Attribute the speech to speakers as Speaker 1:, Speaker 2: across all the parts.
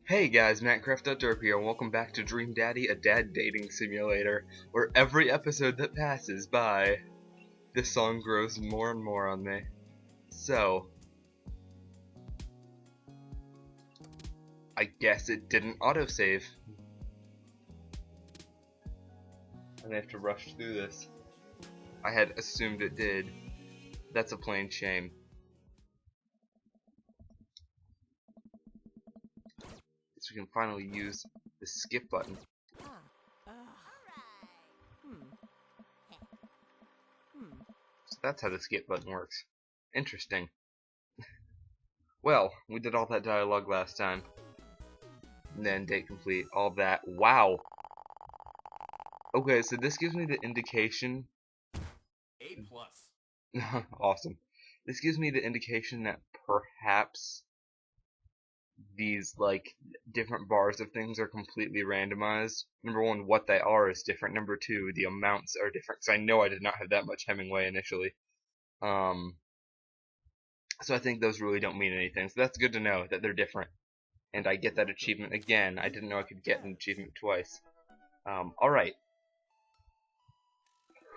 Speaker 1: Hey guys, Mattcraft.derp here, and welcome back to Dream Daddy, a dad dating simulator, where every episode that passes by, this song grows more and more on me. So, I guess it didn't autosave. And I have to rush through this. I had assumed it did. That's a plain shame. So we can finally use the skip button. So that's how the skip button works. Interesting. Well, we did all that dialogue last time. And then date complete, all that. Wow! Okay, so this gives me the indication... A+. Awesome. This gives me the indication that perhaps these, like, different bars of things are completely randomized. Number one, what they are is different. Number two, the amounts are different, because I know I did not have that much Hemingway initially. So I think those really don't mean anything. So that's good to know, that they're different. And I get that achievement again. I didn't know I could get an achievement twice. Alright.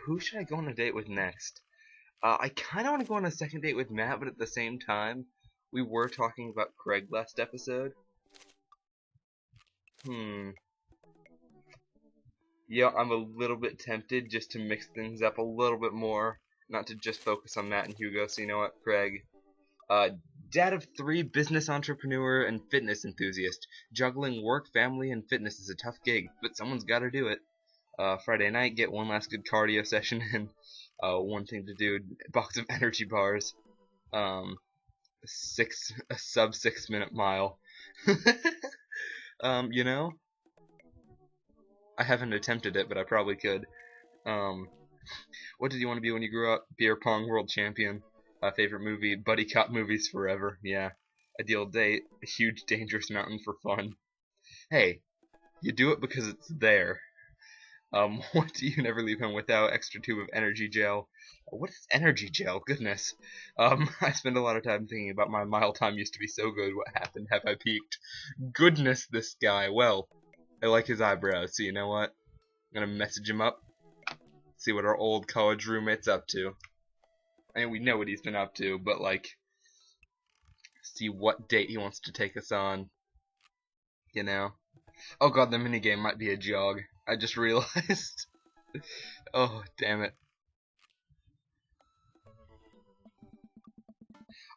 Speaker 1: Who should I go on a date with next? I kind of want to go on a second date with Matt, but at the same time, we were talking about Craig last episode. Yeah, I'm a little bit tempted just to mix things up a little bit more. Not to just focus on Matt and Hugo, so you know what, Craig? Dad of 3, business entrepreneur, and fitness enthusiast. Juggling work, family, and fitness is a tough gig, but someone's gotta do it. Friday night, get one last good cardio session in. One thing to do, box of energy bars. A sub 6 minute mile. You know? I haven't attempted it, but I probably could. What did you want to be when you grew up? Beer pong world champion. Favorite movie? Buddy cop movies forever. Yeah. Ideal date? A huge dangerous mountain for fun. Hey, you do it because it's there. What do you never leave home without? Extra tube of energy gel. What is energy gel? Goodness. I spend a lot of time thinking about my mile time used to be so good. What happened? Have I peaked? Goodness, this guy. Well, I like his eyebrows, so you know what? I'm gonna message him up. See what our old college roommate's up to. I mean, we know what he's been up to, but like, see what date he wants to take us on. You know? Oh god, the minigame might be a jog. I just realized. Oh, damn it.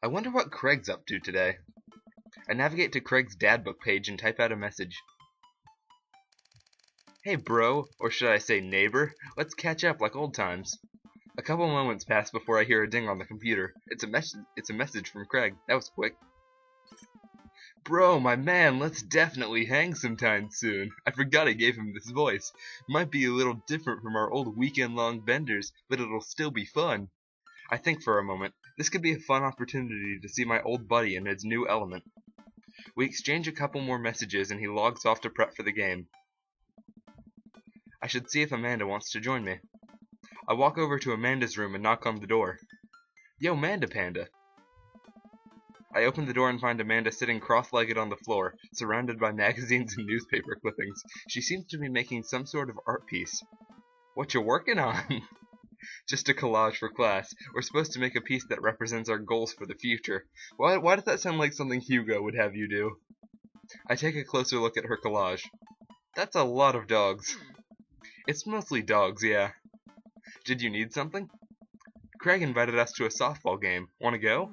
Speaker 1: I wonder what Craig's up to today. I navigate to Craig's dad book page and type out a message. Hey bro, or should I say neighbor, let's catch up like old times. A couple moments pass before I hear a ding on the computer. It's a message from Craig. That was quick. Bro, my man, let's definitely hang sometime soon. I forgot I gave him this voice. Might be a little different from our old weekend-long benders, but it'll still be fun. I think for a moment. This could be a fun opportunity to see my old buddy in his new element. We exchange a couple more messages and he logs off to prep for the game. I should see if Amanda wants to join me. I walk over to Amanda's room and knock on the door. Yo, Amanda Panda. I open the door and find Amanda sitting cross-legged on the floor, surrounded by magazines and newspaper clippings. She seems to be making some sort of art piece. What you working on? Just a collage for class. We're supposed to make a piece that represents our goals for the future. Why does that sound like something Hugo would have you do? I take a closer look at her collage. That's a lot of dogs. It's mostly dogs, yeah. Did you need something? Craig invited us to a softball game. Wanna go?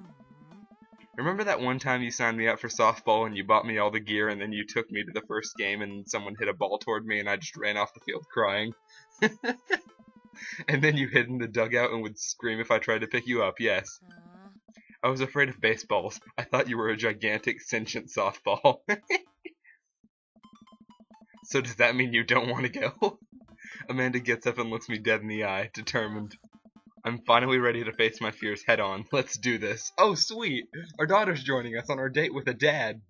Speaker 1: Remember that one time you signed me up for softball and you bought me all the gear and then you took me to the first game and someone hit a ball toward me and I just ran off the field crying? And then you hid in the dugout and would scream if I tried to pick you up, yes. I was afraid of baseballs. I thought you were a gigantic sentient softball. So does that mean you don't want to go? Amanda gets up and looks me dead in the eye, determined. I'm finally ready to face my fears head on. Let's do this. Oh, sweet! Our daughter's joining us on our date with a dad.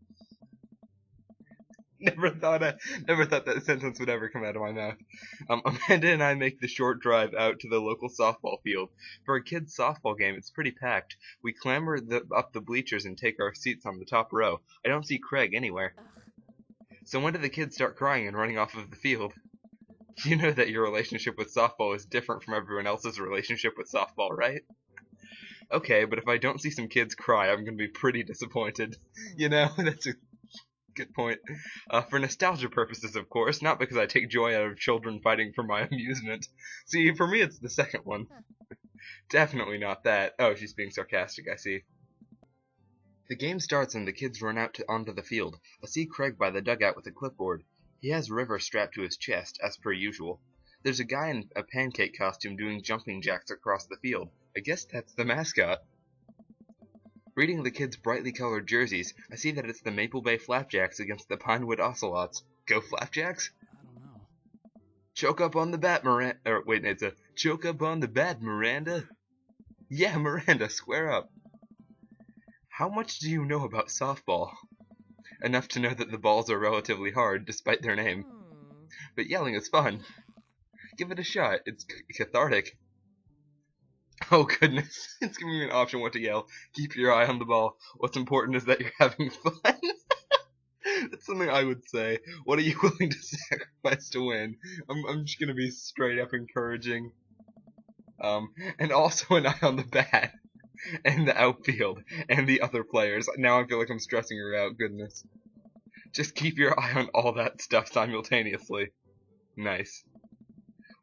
Speaker 1: Never thought that sentence would ever come out of my mouth. Amanda and I make the short drive out to the local softball field. For a kid's softball game, it's pretty packed. We clamber up the bleachers and take our seats on the top row. I don't see Craig anywhere. So when did the kids start crying and running off of the field? You know that your relationship with softball is different from everyone else's relationship with softball, right? Okay, but if I don't see some kids cry, I'm gonna be pretty disappointed. You know, that's a good point. For nostalgia purposes, of course, not because I take joy out of children fighting for my amusement. See, for me it's the second one. Definitely not that. Oh, she's being sarcastic, I see. The game starts and the kids run out onto the field. I see Craig by the dugout with a clipboard. He has River strapped to his chest, as per usual. There's a guy in a pancake costume doing jumping jacks across the field. I guess that's the mascot. Reading the kids' brightly colored jerseys, I see that it's the Maple Bay Flapjacks against the Pinewood Ocelots. Go Flapjacks?
Speaker 2: I don't know.
Speaker 1: Choke up on the bat, Miranda. Or wait, it's a choke up on the bat, Miranda. Yeah, Miranda, square up. How much do you know about softball? Enough to know that the balls are relatively hard, despite their name. But yelling is fun. Give it a shot. It's cathartic. Oh goodness, it's giving me an option what to yell. Keep your eye on the ball. What's important is that you're having fun. That's something I would say. What are you willing to sacrifice to win? I'm just gonna be straight up encouraging. And also an eye on the bat. And the outfield. And the other players. Now I feel like I'm stressing her out, goodness. Just keep your eye on all that stuff simultaneously. Nice.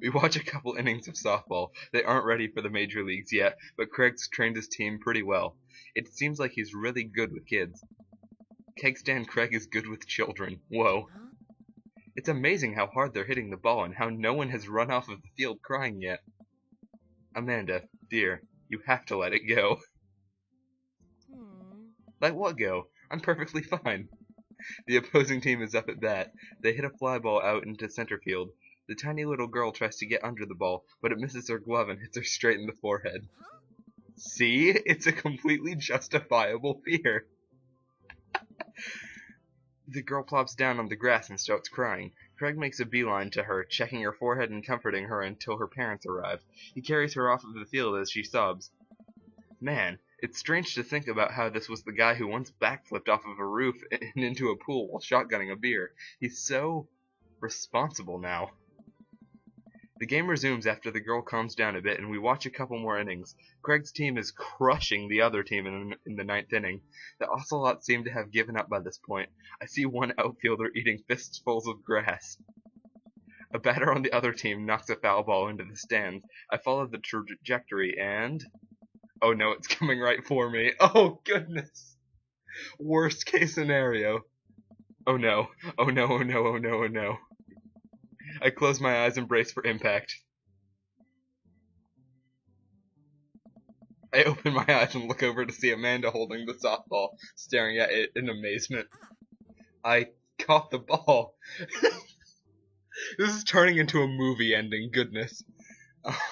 Speaker 1: We watch a couple innings of softball. They aren't ready for the major leagues yet, but Craig's trained his team pretty well. It seems like he's really good with kids. Keg Stand Craig is good with children. Whoa. It's amazing how hard they're hitting the ball and how no one has run off of the field crying yet. Amanda, dear, you have to let it go. Let what go? I'm perfectly fine. The opposing team is up at bat. They hit a fly ball out into center field. The tiny little girl tries to get under the ball, but it misses her glove and hits her straight in the forehead. See? It's a completely justifiable fear. The girl plops down on the grass and starts crying. Craig makes a beeline to her, checking her forehead and comforting her until her parents arrive. He carries her off of the field as she sobs. Man, it's strange to think about how this was the guy who once backflipped off of a roof and into a pool while shotgunning a beer. He's so responsible now. The game resumes after the girl calms down a bit, and we watch a couple more innings. Craig's team is crushing the other team in the ninth inning. The Ocelots seem to have given up by this point. I see one outfielder eating fistfuls of grass. A batter on the other team knocks a foul ball into the stands. I follow the trajectory and... oh no, it's coming right for me. Oh goodness! Worst case scenario. Oh no, oh no, oh no, oh no, oh no. I close my eyes and brace for impact. I open my eyes and look over to see Amanda holding the softball, staring at it in amazement. I caught the ball. This is turning into a movie ending, goodness.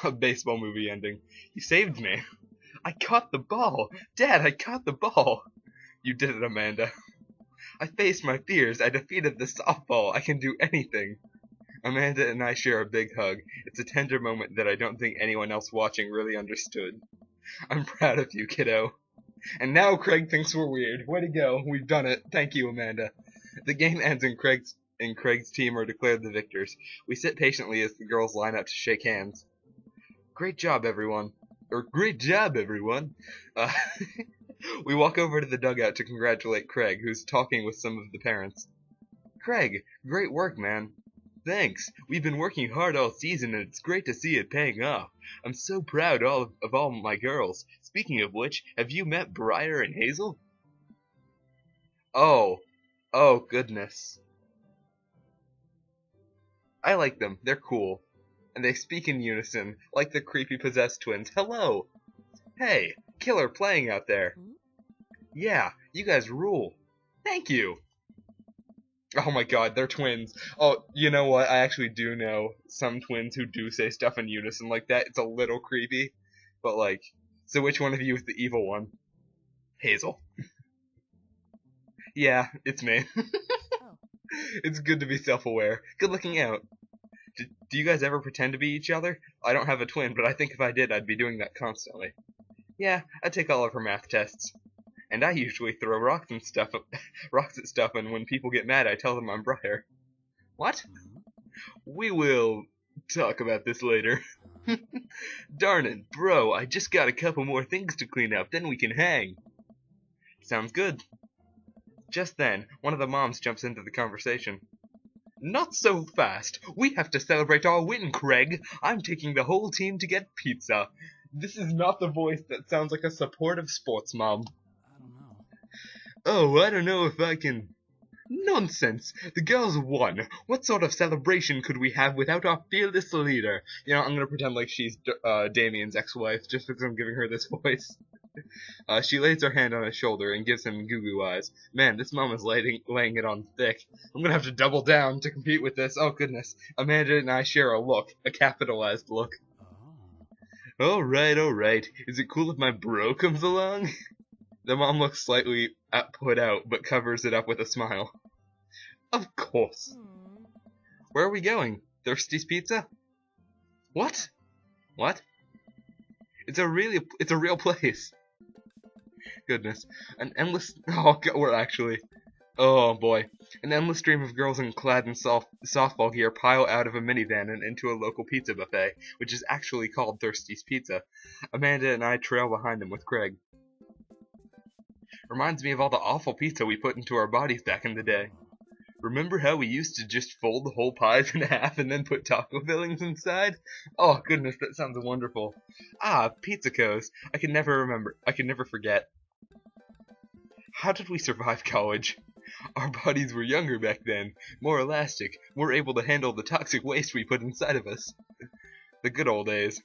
Speaker 1: A baseball movie ending. You saved me. I caught the ball. Dad, I caught the ball. You did it, Amanda. I faced my fears. I defeated the softball. I can do anything. Amanda and I share a big hug. It's a tender moment that I don't think anyone else watching really understood. I'm proud of you, kiddo. And now Craig thinks we're weird. Way to go. We've done it. Thank you, Amanda. The game ends and Craig's team are declared the victors. We sit patiently as the girls line up to shake hands. Great job, everyone. Great job, everyone. We walk over to the dugout to congratulate Craig, who's talking with some of the parents. Craig, great work, man. Thanks. We've been working hard all season, and it's great to see it paying off. I'm so proud of all my girls. Speaking of which, have you met Briar and Hazel? Oh goodness. I like them. They're cool. And they speak in unison, like the creepy possessed twins. Hello! Hey, killer playing out there. Yeah, you guys rule. Thank you. Oh my god, they're twins. Oh, you know what? I actually do know some twins who do say stuff in unison like that. It's a little creepy. But like, so which one of you is the evil one? Hazel. Yeah, it's me. It's good to be self-aware. Good looking out. Do you guys ever pretend to be each other? I don't have a twin, but I think if I did, I'd be doing that constantly. Yeah, I'd take all of her math tests. And I usually throw rocks and stuff, rocks at stuff, and when people get mad, I tell them I'm Briar. What? We will talk about this later. Darnin, bro, I just got a couple more things to clean up, then we can hang. Sounds good. Just then, one of the moms jumps into the conversation. Not so fast. We have to celebrate our win, Craig. I'm taking the whole team to get pizza. This is not the voice that sounds like a supportive sports mom.
Speaker 2: I don't know.
Speaker 1: Oh, I don't know if I can... Nonsense! The girls won! What sort of celebration could we have without our fearless leader? You know, I'm gonna pretend like she's Damien's ex-wife, just because I'm giving her this voice. She lays her hand on his shoulder and gives him goo-goo eyes. Man, this mom is laying it on thick. I'm gonna have to double down to compete with this. Oh, goodness. Amanda and I share a look. A capitalized look.
Speaker 2: Oh.
Speaker 1: Alright. Is it cool if my bro comes along? The mom looks slightly put out, but covers it up with a smile. Of course. Where are we going? Thirsty's Pizza? What? What? It's a real place. Goodness. An endless... Oh boy. An endless stream of girls clad in softball gear pile out of a minivan and into a local pizza buffet, which is actually called Thirsty's Pizza. Amanda and I trail behind them with Craig. Reminds me of all the awful pizza we put into our bodies back in the day. Remember how we used to just fold the whole pies in half and then put taco fillings inside? Oh goodness, that sounds wonderful. Ah, Pizzicos. I can never forget. How did we survive college? Our bodies were younger back then, more elastic, more able to handle the toxic waste we put inside of us. The good old days.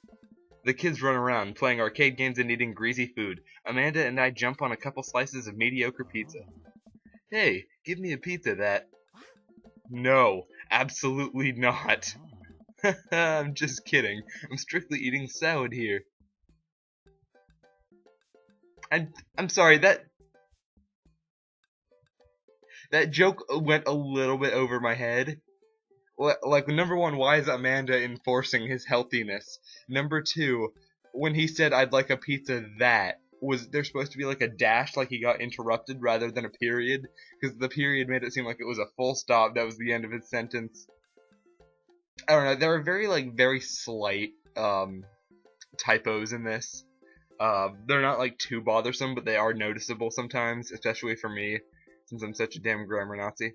Speaker 1: The kids run around, playing arcade games and eating greasy food. Amanda and I jump on a couple slices of mediocre pizza. Hey, give me a pizza that... No, absolutely not. I'm just kidding. I'm strictly eating salad here. I'm sorry, that joke went a little bit over my head. Like, number one, why is Amanda enforcing his healthiness? Number two, when he said, I'd like a pizza that, was there supposed to be like a dash, like he got interrupted, rather than a period? Because the period made it seem like it was a full stop, that was the end of his sentence. I don't know, there are very slight, typos in this. They're not, like, too bothersome, but they are noticeable sometimes, especially for me, since I'm such a damn grammar Nazi.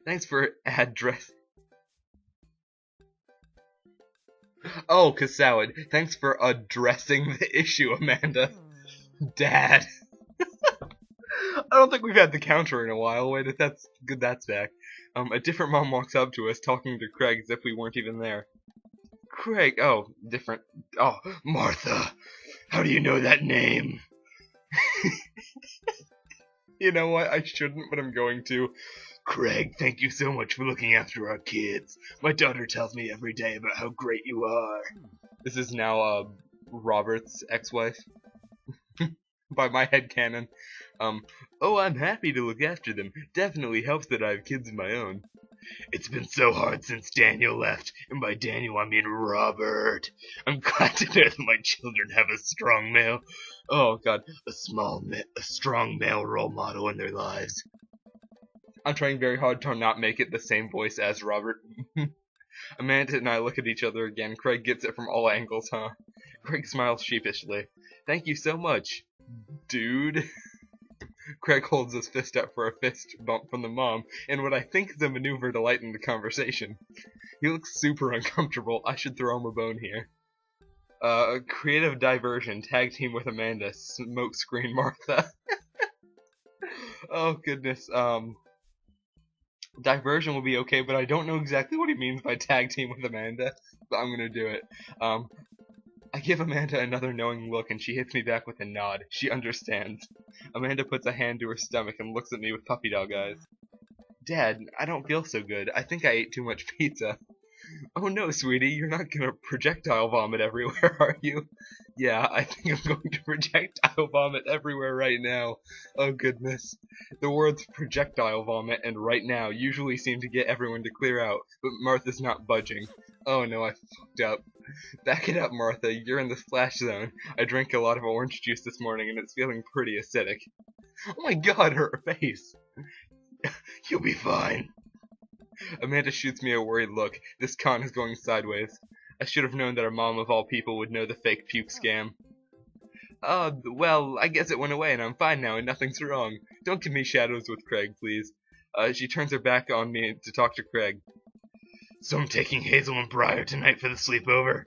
Speaker 1: Thanks for address. Oh, 'cause salad. Thanks for addressing the issue, Amanda. Dad. I don't think we've had the counter in a while. Wait, if that's good, that's back. A different mom walks up to us, talking to Craig as if we weren't even there. Craig. Oh, different. Oh, Martha. How do you know that name? You know what? I shouldn't, but I'm going to. Craig, thank you so much for looking after our kids. My daughter tells me every day about how great you are. This is now, Robert's ex-wife. By my headcanon. Oh, I'm happy to look after them. Definitely helps that I have kids of my own. It's been so hard since Daniel left, and by Daniel I mean Robert. I'm glad to know that my children have a strong male... Oh, God. A strong male role model in their lives. I'm trying very hard to not make it the same voice as Robert. Amanda and I look at each other again. Craig gets it from all angles, huh? Craig smiles sheepishly. Thank you so much, dude. Craig holds his fist up for a fist bump from the mom, in what I think is a maneuver to lighten the conversation. He looks super uncomfortable. I should throw him a bone here. Creative diversion. Tag team with Amanda. Smoke screen Martha. Oh, goodness. Diversion will be okay, but I don't know exactly what he means by tag team with Amanda, but I'm gonna do it. I give Amanda another knowing look, and she hits me back with a nod. She understands. Amanda puts a hand to her stomach and looks at me with puppy dog eyes. Dad, I don't feel so good. I think I ate too much pizza. Oh no, sweetie, you're not gonna projectile vomit everywhere, are you? Yeah, I think I'm going to projectile vomit everywhere right now. Oh goodness. The words projectile vomit and right now usually seem to get everyone to clear out, but Martha's not budging. Oh no, I fucked up. Back it up, Martha. You're in the splash zone. I drank a lot of orange juice this morning and it's feeling pretty acidic. Oh my god, her face! You'll be fine. Amanda shoots me a worried look. This con is going sideways. I should have known that a mom of all people would know the fake puke scam. Well, I guess it went away and I'm fine now and nothing's wrong. Don't give me shadows with Craig, please. She turns her back on me to talk to Craig. So I'm taking Hazel and Briar tonight for the sleepover?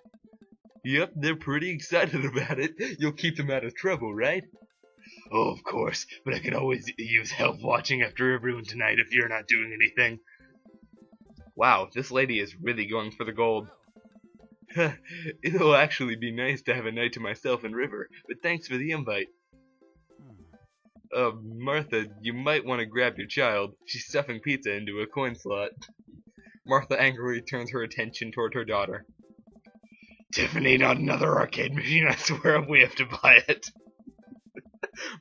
Speaker 1: Yep, they're pretty excited about it. You'll keep them out of trouble, right? Oh, of course, but I could always use help watching after everyone tonight if you're not doing anything. Wow, this lady is really going for the gold. It'll actually be nice to have a night to myself and River, but thanks for the invite. Martha, you might want to grab your child. She's stuffing pizza into a coin slot. Martha angrily turns her attention toward her daughter. Tiffany, not another arcade machine, I swear we have to buy it.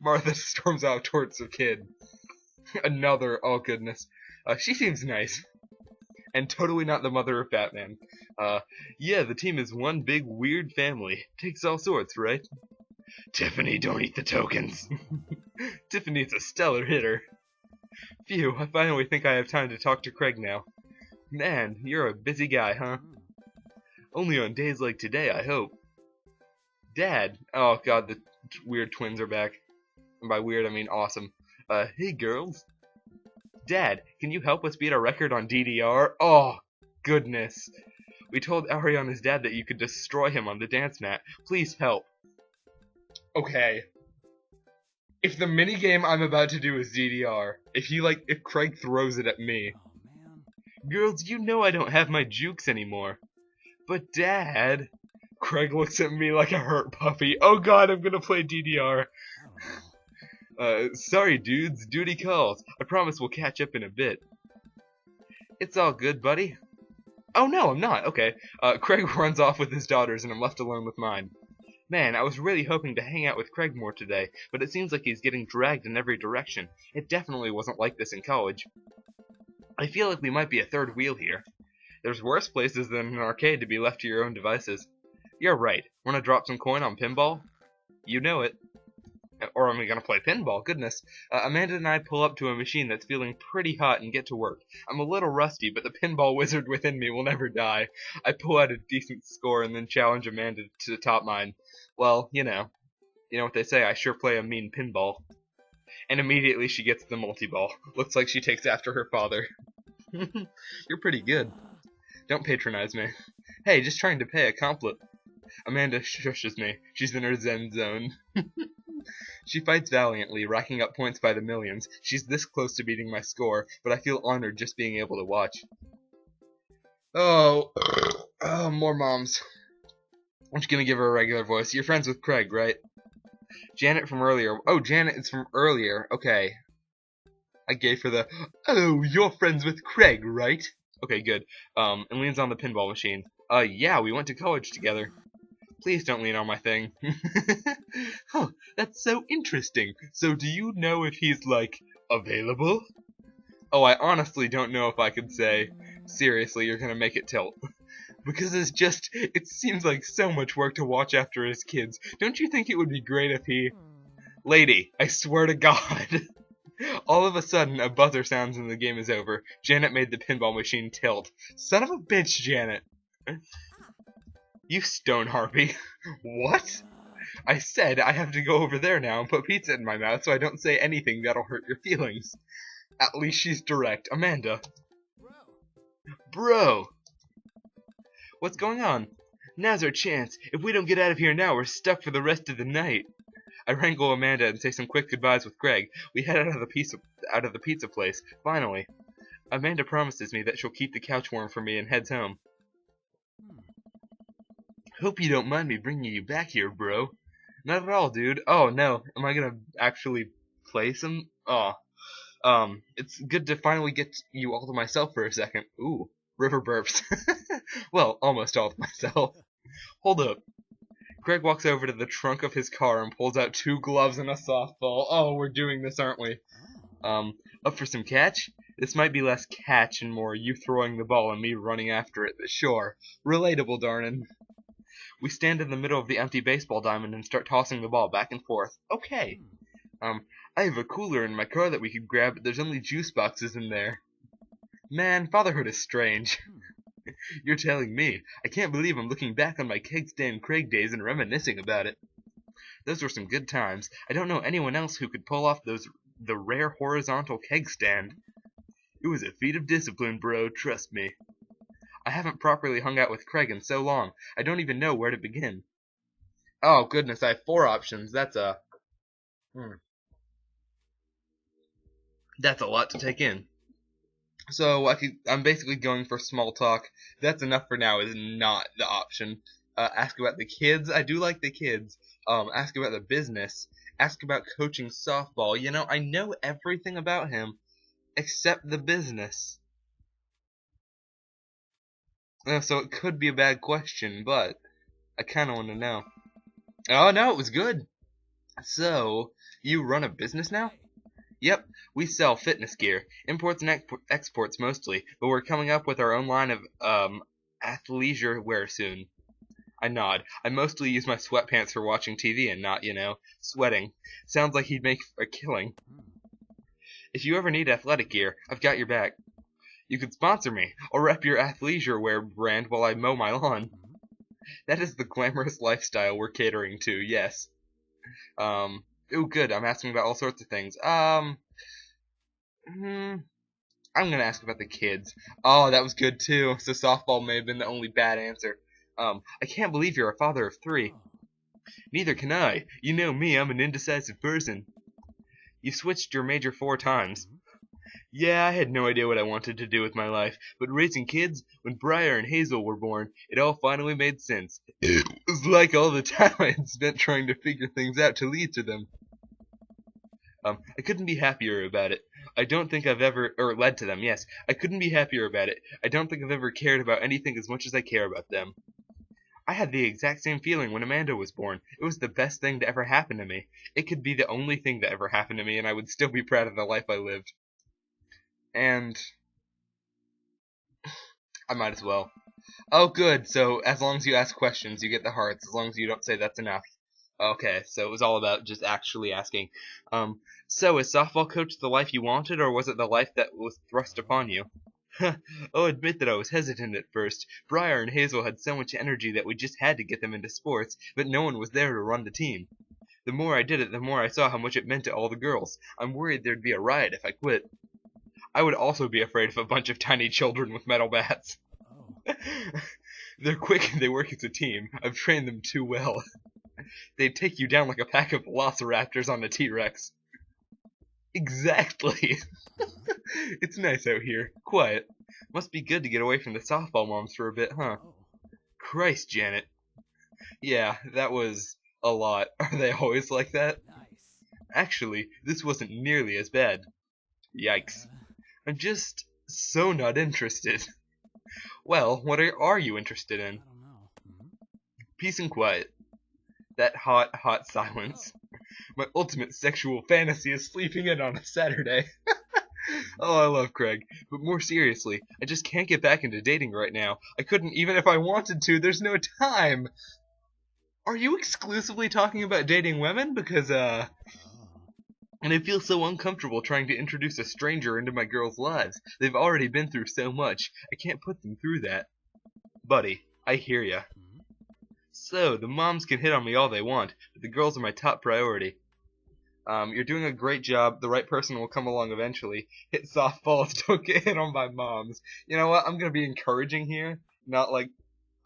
Speaker 1: Martha storms out towards her kid. Another, oh goodness. She seems nice. And totally not the mother of Batman. Yeah, the team is one big weird family. Takes all sorts, right? Tiffany, don't eat the tokens. Tiffany's a stellar hitter. Phew, I finally think I have time to talk to Craig now. Man, you're a busy guy, huh? Only on days like today, I hope. Dad. Oh god, the weird twins are back. And by weird, I mean awesome. Hey girls. Dad, can you help us beat our record on DDR? Oh, goodness. We told Ariana's dad that you could destroy him on the dance mat. Please help. Okay. If the minigame I'm about to do is DDR, if Craig throws it at me.
Speaker 2: Oh, man.
Speaker 1: Girls, you know I don't have my jukes anymore. But Dad. Craig looks at me like a hurt puppy. Oh god, I'm gonna play DDR.
Speaker 2: I don't know.
Speaker 1: Sorry dudes, duty calls. I promise we'll catch up in a bit. It's all good, buddy. Oh no, I'm not. Okay. Craig runs off with his daughters and I'm left alone with mine. Man, I was really hoping to hang out with Craig more today, but it seems like he's getting dragged in every direction. It definitely wasn't like this in college. I feel like we might be a third wheel here. There's worse places than an arcade to be left to your own devices. You're right. Wanna drop some coin on pinball? You know it. Or am I gonna play pinball? Goodness. Amanda and I pull up to a machine that's feeling pretty hot and get to work. I'm a little rusty, but the pinball wizard within me will never die. I pull out a decent score and then challenge Amanda to top mine. Well, you know what they say, I sure play a mean pinball. And immediately she gets the multi-ball. Looks like she takes after her father. You're pretty good. Don't patronize me. Hey, just trying to pay a compliment. Amanda shushes me. She's in her zen zone. She fights valiantly, racking up points by the millions. She's this close to beating my score, but I feel honored just being able to watch. Oh, more moms. I'm just gonna give her a regular voice. You're friends with Craig, right? Janet from earlier. Oh, Janet is from earlier. Okay. I gave her the, oh, you're friends with Craig, right? Okay, good. And leans on the pinball machine. Yeah, we went to college together. Please don't lean on my thing. Huh, that's so interesting. So do you know if he's, available? Oh, I honestly don't know if I could say, seriously, you're gonna make it tilt. Because it seems like so much work to watch after his kids. Don't you think it would be great if he... Lady, I swear to God. All of a sudden, a buzzer sounds and the game is over. Janet made the pinball machine tilt. Son of a bitch, Janet. You stone harpy. What? I said I have to go over there now and put pizza in my mouth so I don't say anything that'll hurt your feelings. At least she's direct. Amanda. Bro! What's going on? Now's our chance. If we don't get out of here now, we're stuck for the rest of the night. I wrangle Amanda and say some quick goodbyes with Craig. We head out of the pizza place. Finally. Amanda promises me that she'll keep the couch warm for me and heads home. Hope you don't mind me bringing you back here, bro. Not at all, dude. Oh, no. Am I gonna actually play some? Oh. It's good to finally get you all to myself for a second. Ooh. River burps. Well, almost all to myself. Hold up. Craig walks over to the trunk of his car and pulls out 2 gloves and a softball. Oh, we're doing this, aren't we? Up for some catch? This might be less catch and more you throwing the ball and me running after it, but sure. Relatable, Darnin. We stand in the middle of the empty baseball diamond and start tossing the ball back and forth. Okay. I have a cooler in my car that we could grab, but there's only juice boxes in there. Man, fatherhood is strange. You're telling me. I can't believe I'm looking back on my keg stand Craig days and reminiscing about it. Those were some good times. I don't know anyone else who could pull off the rare horizontal keg stand. It was a feat of discipline, bro, trust me. I haven't properly hung out with Craig in so long, I don't even know where to begin. Oh, goodness, I have 4 options. That's a lot to take in. So I'm basically going for small talk. That's enough for now is not the option. Ask about the kids. I do like the kids. Ask about the business. Ask about coaching softball. You know, I know everything about him except the business. So it could be a bad question, but I kind of want to know. Oh, no, it was good. So, you run a business now? Yep, we sell fitness gear, imports and exports mostly, but we're coming up with our own line of athleisure wear soon. I nod. I mostly use my sweatpants for watching TV and not, sweating. Sounds like he'd make a killing. If you ever need athletic gear, I've got your back. You could sponsor me. I'll rep your athleisure wear brand while I mow my lawn. That is the glamorous lifestyle we're catering to, yes. Oh, good. I'm asking about all sorts of things. I'm gonna ask about the kids. Oh, that was good too. So softball may have been the only bad answer. I can't believe you're a father of 3. Neither can I. You know me, I'm an indecisive person. You switched your major 4 times. Yeah, I had no idea what I wanted to do with my life, but raising kids, when Briar and Hazel were born, it all finally made sense. It was like all the time I had spent trying to figure things out to lead to them. I couldn't be happier about it. I don't think I've ever, led to them, yes. I couldn't be happier about it. I don't think I've ever cared about anything as much as I care about them. I had the exact same feeling when Amanda was born. It was the best thing to ever happen to me. It could be the only thing that ever happened to me, and I would still be proud of the life I lived. And I might as well. Oh, good. So as long as you ask questions, you get the hearts. As long as you don't say that's enough. Okay, so it was all about just actually asking. So is softball coach the life you wanted, or was it the life that was thrust upon you? I'll admit that I was hesitant at first. Briar and Hazel had so much energy that we just had to get them into sports, but no one was there to run the team. The more I did it, the more I saw how much it meant to all the girls. I'm worried there'd be a riot if I quit. I would also be afraid of a bunch of tiny children with metal bats. They're quick and they work as a team. I've trained them too well. They'd take you down like a pack of velociraptors on a T-Rex. Exactly. It's nice out here. Quiet. Must be good to get away from the softball moms for a bit, huh? Christ, Janet. Yeah, that was a lot. Are they always like that? Actually, this wasn't nearly as bad. Yikes. I'm just so not interested. Well, what are you interested in? Peace and quiet. That hot, hot silence. My ultimate sexual fantasy is sleeping in on a Saturday. Oh, I love Craig. But more seriously, I just can't get back into dating right now. I couldn't even if I wanted to. There's no time. Are you exclusively talking about dating women? Because, and I feel so uncomfortable trying to introduce a stranger into my girls' lives. They've already been through so much. I can't put them through that. Buddy, I hear ya. So, the moms can hit on me all they want, but the girls are my top priority. You're doing a great job. The right person will come along eventually. Hit softballs, don't get hit on by moms. You know what? I'm gonna be encouraging here. Not like...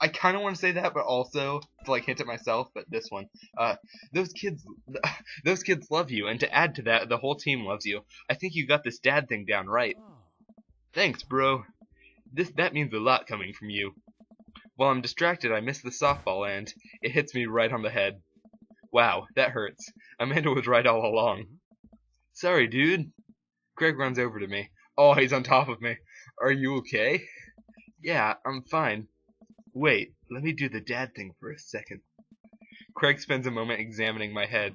Speaker 1: I kind of want to say that, but also to like hint at myself, but this one. Those kids love you, and to add to that, the whole team loves you. I think you got this dad thing down right. Thanks, bro. That means a lot coming from you. While I'm distracted, I miss the softball, and it hits me right on the head. Wow, that hurts. Amanda was right all along. Sorry, dude. Craig runs over to me. Oh, he's on top of me. Are you okay? Yeah, I'm fine. Wait, let me do the dad thing for a second. Craig spends a moment examining my head.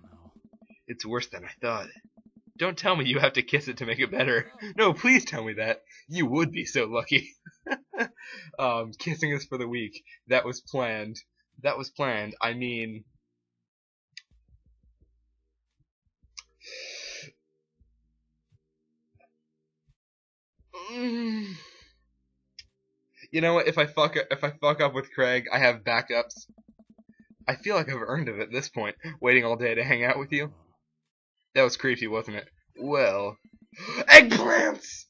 Speaker 1: It's worse than I thought. Don't tell me you have to kiss it to make it better. No, please tell me that. You would be so lucky. Kissing us for the week. That was planned. that was planned. I mean, mm, you know what? If I fuck up with Craig, I have backups. I feel like I've earned it at this point, waiting all day to hang out with you. That was creepy, wasn't it? Well, eggplants!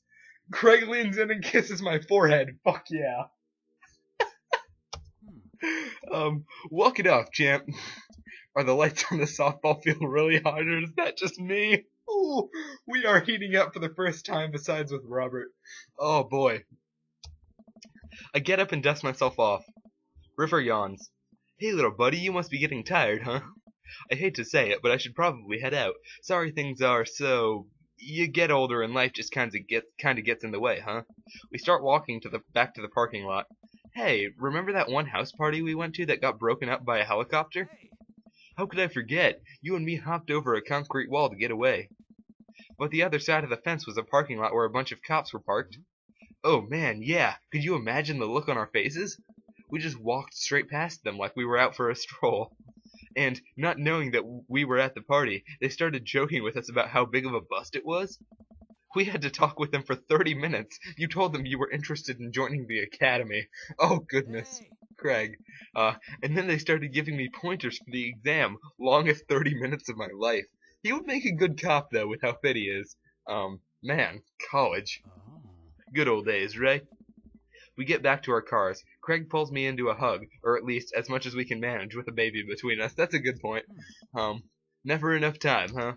Speaker 1: Craig leans in and kisses my forehead. Fuck yeah. Walk it off, champ. Are the lights on the softball field really hot, or is that just me? Ooh, we are heating up for the first time besides with Robert. Oh boy. I get up and dust myself off. River yawns. Hey little buddy, you must be getting tired, huh? I hate to say it, but I should probably head out. Sorry things are so... You get older and life just kinda gets in the way, huh? We start walking back to the parking lot. Hey, remember that one house party we went to that got broken up by a helicopter? How could I forget? You and me hopped over a concrete wall to get away. But the other side of the fence was a parking lot where a bunch of cops were parked. Oh man, yeah. Could you imagine the look on our faces? We just walked straight past them like we were out for a stroll. And, not knowing that we were at the party, they started joking with us about how big of a bust it was. We had to talk with them for 30 minutes. You told them you were interested in joining the academy. Oh goodness. Craig. And then they started giving me pointers for the exam. Longest 30 minutes of my life. He would make a good cop, though, with how fit he is. Man, college. Good old days, right? We get back to our cars. Craig pulls me into a hug, or at least as much as we can manage with a baby between us. That's a good point. Never enough time, huh?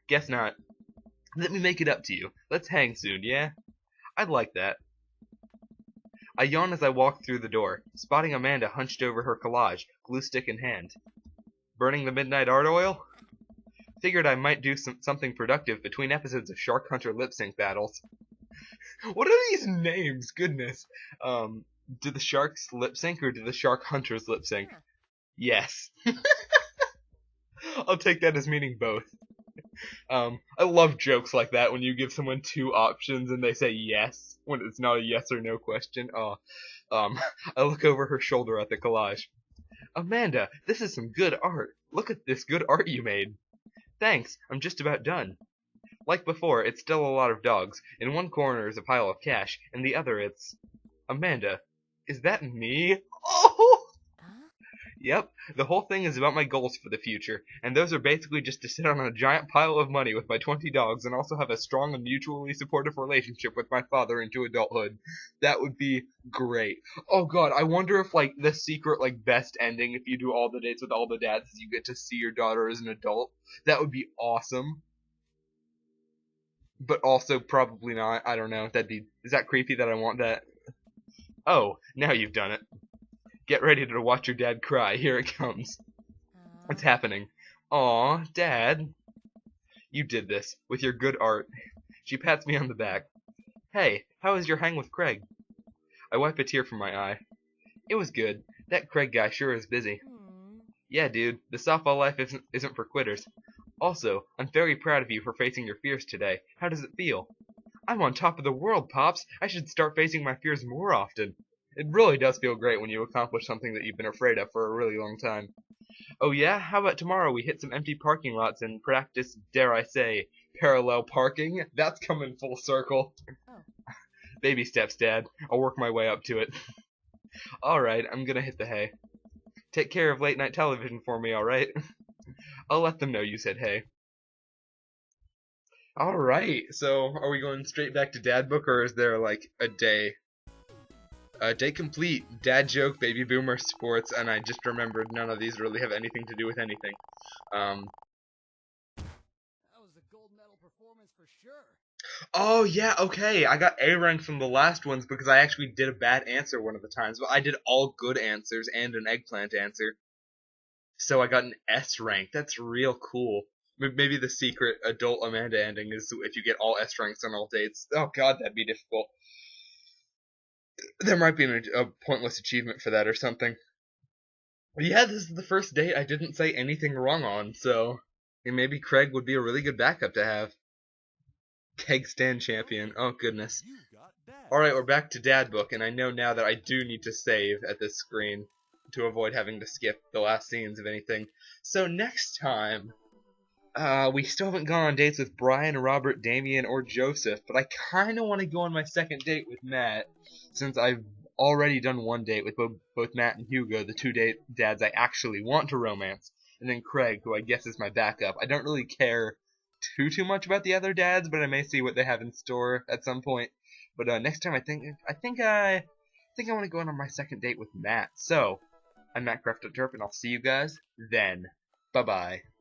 Speaker 1: Guess not. Let me make it up to you. Let's hang soon, yeah? I'd like that. I yawn as I walk through the door, spotting Amanda hunched over her collage, glue stick in hand. Burning the midnight art oil? Figured I might do something productive between episodes of Shark Hunter lip sync battles. What are these names? Goodness. Do the sharks lip sync or do the shark hunters lip sync? Yes. I'll take that as meaning both. I love jokes like that when you give someone two options and they say yes when it's not a yes or no question. I look over her shoulder at the collage. Amanda, this is some good art. Look at this good art you made. Thanks, I'm just about done. Like before, it's still a lot of dogs. In one corner is a pile of cash, and the other it's... Amanda, is that me? Oh! Yep, the whole thing is about my goals for the future, and those are basically just to sit on a giant pile of money with my 20 dogs and also have a strong and mutually supportive relationship with my father into adulthood. That would be great. Oh god, I wonder if, like, the secret, like, best ending if you do all the dates with all the dads is you get to see your daughter as an adult. That would be awesome. But also probably not. I don't know. Is that creepy that I want that? Oh, now you've done it. Get ready to watch your dad cry. Here it comes. It's happening. Aw, Dad. You did this, with your good art. She pats me on the back. Hey, how was your hang with Craig? I wipe a tear from my eye. It was good. That Craig guy sure is busy. Yeah, dude, the softball life isn't for quitters. Also, I'm very proud of you for facing your fears today. How does it feel? I'm on top of the world, Pops. I should start facing my fears more often. It really does feel great when you accomplish something that you've been afraid of for a really long time. Oh yeah? How about tomorrow we hit some empty parking lots and practice, dare I say, parallel parking? That's coming full circle. Baby steps, Dad. I'll work my way up to it. Alright, I'm gonna hit the hay. Take care of late night television for me, alright? I'll let them know you said hey. Alright, so are we going straight back to Dad Book, or is there like a day? Day complete, dad joke, baby boomer, sports, and I just remembered none of these really have anything to do with anything.
Speaker 3: That was a gold medal performance for sure.
Speaker 1: Oh yeah, okay, I got A rank from the last ones because I actually did a bad answer one of the times, but I did all good answers and an eggplant answer. So I got an S rank. That's real cool. Maybe the secret adult Amanda ending is if you get all S ranks on all dates. Oh god, that'd be difficult. There might be a pointless achievement for that or something. But yeah, this is the first date I didn't say anything wrong on, so maybe Craig would be a really good backup to have. Keg stand champion. Oh goodness. Alright, we're back to Dad Book, and I know now that I do need to save at this screen to avoid having to skip the last scenes of anything. So next time, we still haven't gone on dates with Brian, Robert, Damien, or Joseph, but I kind of want to go on my second date with Matt, since I've already done one date with both Matt and Hugo, the two dads I actually want to romance, and then Craig, who I guess is my backup. I don't really care too much about the other dads, but I may see what they have in store at some point. But next time, I think I want to go on my second date with Matt. So, I'm Matt Derp, and I'll see you guys then. Bye bye.